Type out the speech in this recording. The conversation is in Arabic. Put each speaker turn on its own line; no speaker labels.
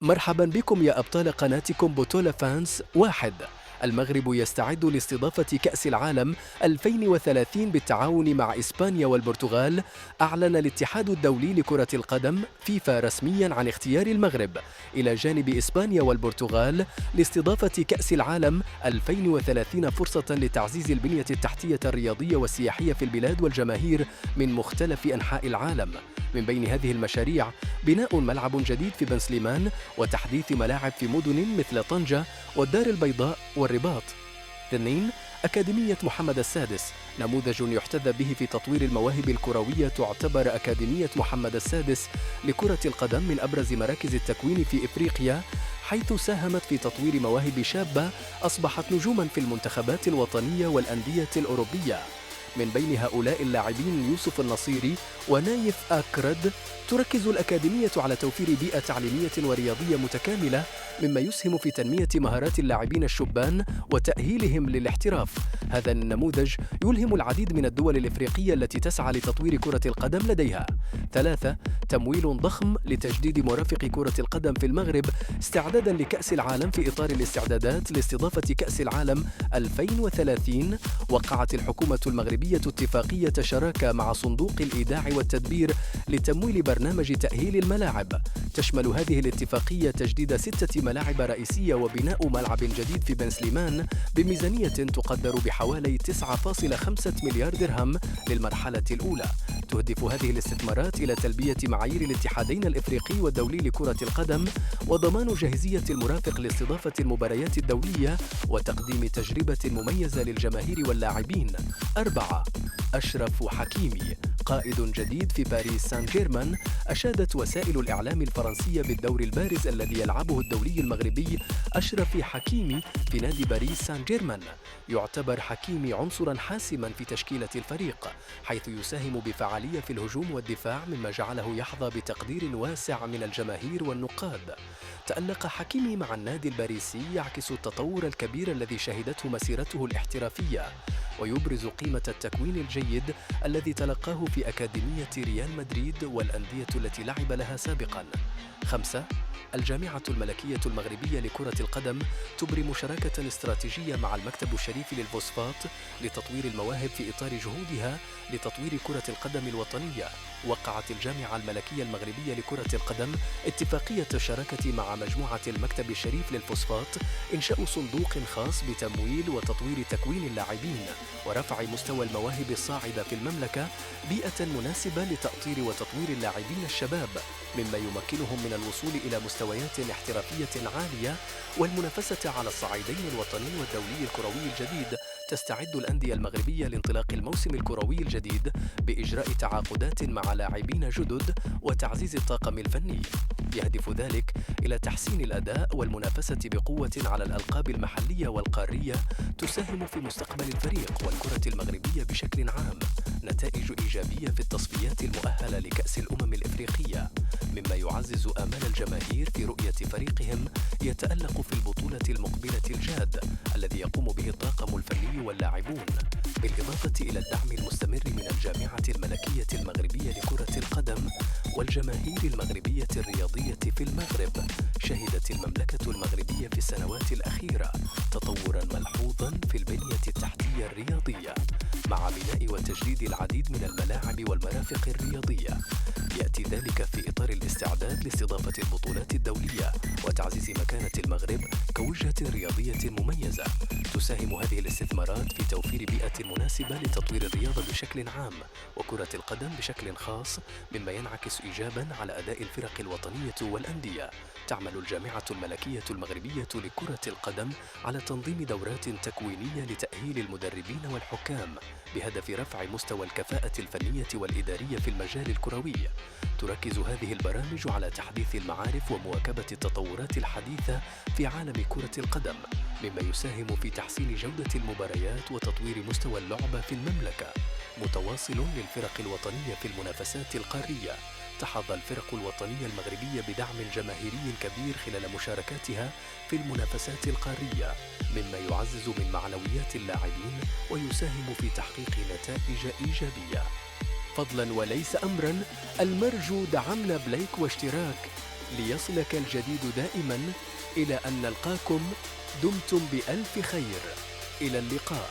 مرحبا بكم يا أبطال قناتكم بطولة فانس واحد. المغرب يستعد لاستضافة كأس العالم 2030 بالتعاون مع إسبانيا والبرتغال. أعلن الاتحاد الدولي لكرة القدم فيفا رسميا عن اختيار المغرب إلى جانب إسبانيا والبرتغال لاستضافة كأس العالم 2030، فرصة لتعزيز البنية التحتية الرياضية والسياحية في البلاد والجماهير من مختلف أنحاء العالم. من بين هذه المشاريع بناء ملعب جديد في بن سليمان، وتحديث ملاعب في مدن مثل طنجة والدار البيضاء والرباط. 2. أكاديمية محمد السادس، نموذج يحتذى به في تطوير المواهب الكروية. تعتبر أكاديمية محمد السادس لكرة القدم من أبرز مراكز التكوين في إفريقيا، حيث ساهمت في تطوير مواهب شابة أصبحت نجوما في المنتخبات الوطنية والأندية الأوروبية. من بين هؤلاء اللاعبين يوسف النصيري ونايف أكرد. تركز الأكاديمية على توفير بيئة تعليمية ورياضية متكاملة، مما يسهم في تنمية مهارات اللاعبين الشبان وتأهيلهم للاحتراف. هذا النموذج يلهم العديد من الدول الإفريقية التي تسعى لتطوير كرة القدم لديها. 3. تمويل ضخم لتجديد مرافق كرة القدم في المغرب استعدادا لكأس العالم. في إطار الاستعدادات لاستضافة كأس العالم 2030، وقعت الحكومة المغربية اتفاقية شراكة مع صندوق الإيداع والتدبير لتمويل برنامج تأهيل الملاعب. تشمل هذه الاتفاقية تجديد 6 ملاعب رئيسية وبناء ملعب جديد في بن سليمان بميزانية تقدر بحوالي 9.5 مليار درهم للمرحلة الأولى. تهدف هذه الاستثمارات إلى تلبية معايير الاتحادين الإفريقي والدولي لكرة القدم، وضمان جاهزية المرافق لاستضافة المباريات الدولية وتقديم تجربة مميزة للجماهير واللاعبين. 4. أشرف حكيمي، قائد جديد في باريس سان جيرمان. أشادت وسائل الإعلام الفرنسية بالدور البارز الذي يلعبه الدولي المغربي أشرف حكيمي في نادي باريس سان جيرمان. يعتبر حكيمي عنصرا حاسما في تشكيلة الفريق، حيث يساهم بفعالية في الهجوم والدفاع، مما جعله يحظى بتقدير واسع من الجماهير والنقاد. تألق حكيمي مع النادي الباريسي، يعكس التطور الكبير الذي شهدته مسيرته الاحترافية، ويبرز قيمة التكوين الجيد الذي تلقاه في أكاديمية ريال مدريد والأندية التي لعب لها سابقاً. 5. الجامعة الملكية المغربية لكرة القدم تبرم شراكة استراتيجية مع المكتب الشريف للفوسفات لتطوير المواهب في إطار جهودها لتطوير كرة القدم الوطنية. وقعت الجامعة الملكية المغربية لكرة القدم اتفاقية شراكة مع مجموعة المكتب الشريف للفوسفات، إنشاء صندوق خاص بتمويل وتطوير تكوين اللاعبين ورفع مستوى المواهب الصاعدة في المملكة، بيئة مناسبة لتأطير وتطوير اللاعبين الشباب، مما يمكنهم من الوصول إلى مستويات احترافية عالية والمنافسة على الصعيدين الوطني والدولي الكروي الجديد. تستعد الأندية المغربية لانطلاق الموسم الكروي الجديد بإجراء تعاقدات مع لاعبين جدد وتعزيز الطاقم الفني. يهدف ذلك إلى تحسين الأداء والمنافسة بقوة على الألقاب المحلية والقارية، تساهم في مستقبل الفريق والكرة المغربية بشكل عام. نتائج إيجابية في التصفيات المؤهلة لكأس الأمم الإفريقية، مما يعزز آمال الجماهير في رؤية فريقهم يتألق في البطولة المقبلة الجاد الذي يقوم به الطاقم الفني واللاعبون، بالإضافة إلى الدعم المستمر من الجامعة الملكية المغربية لكرة القدم والجماهير المغربية الرياضية في المغرب. شهدت المملكة المغربية في السنوات الأخيرة تطوراً ملحوظاً في البنية التحتية الرياضية، مع بناء وتجديد العديد من الملاعب والمرافق الرياضية. يأتي ذلك في إطار الاستعداد لاستضافة البطولات الدولية وتعزيز مكانة المغرب كوجهة رياضية مميزة. تساهم هذه الاستثمارات في توفير بيئة مناسبة لتطوير الرياضة بشكل عام وكرة القدم بشكل خاص، مما ينعكس إيجاباً على أداء الفرق الوطنية والأندية. تعمل الجامعة الملكية المغربية لكرة القدم على تنظيم دورات تكوينية لتأهيل المدربين والحكام بهدف رفع مستوى الكفاءة الفنية والإدارية في المجال الكروي. تركز هذه البرامج على تحديث المعارف ومواكبة التطورات الحديثة في عالم كرة القدم، مما يساهم في تحسين جودة المباريات وتطوير مستوى اللعبة في المملكة. متواصل للفرق الوطنية في المنافسات القارية. تحظى الفرق الوطنية المغربية بدعم جماهيري كبير خلال مشاركاتها في المنافسات القارية، مما يعزز من معنويات اللاعبين ويساهم في تحقيق نتائج إيجابية. فضلا وليس أمرا، المرجو دعمنا بلايك واشتراك ليصلك الجديد دائما. إلى أن نلقاكم، دمتم بألف خير. إلى اللقاء.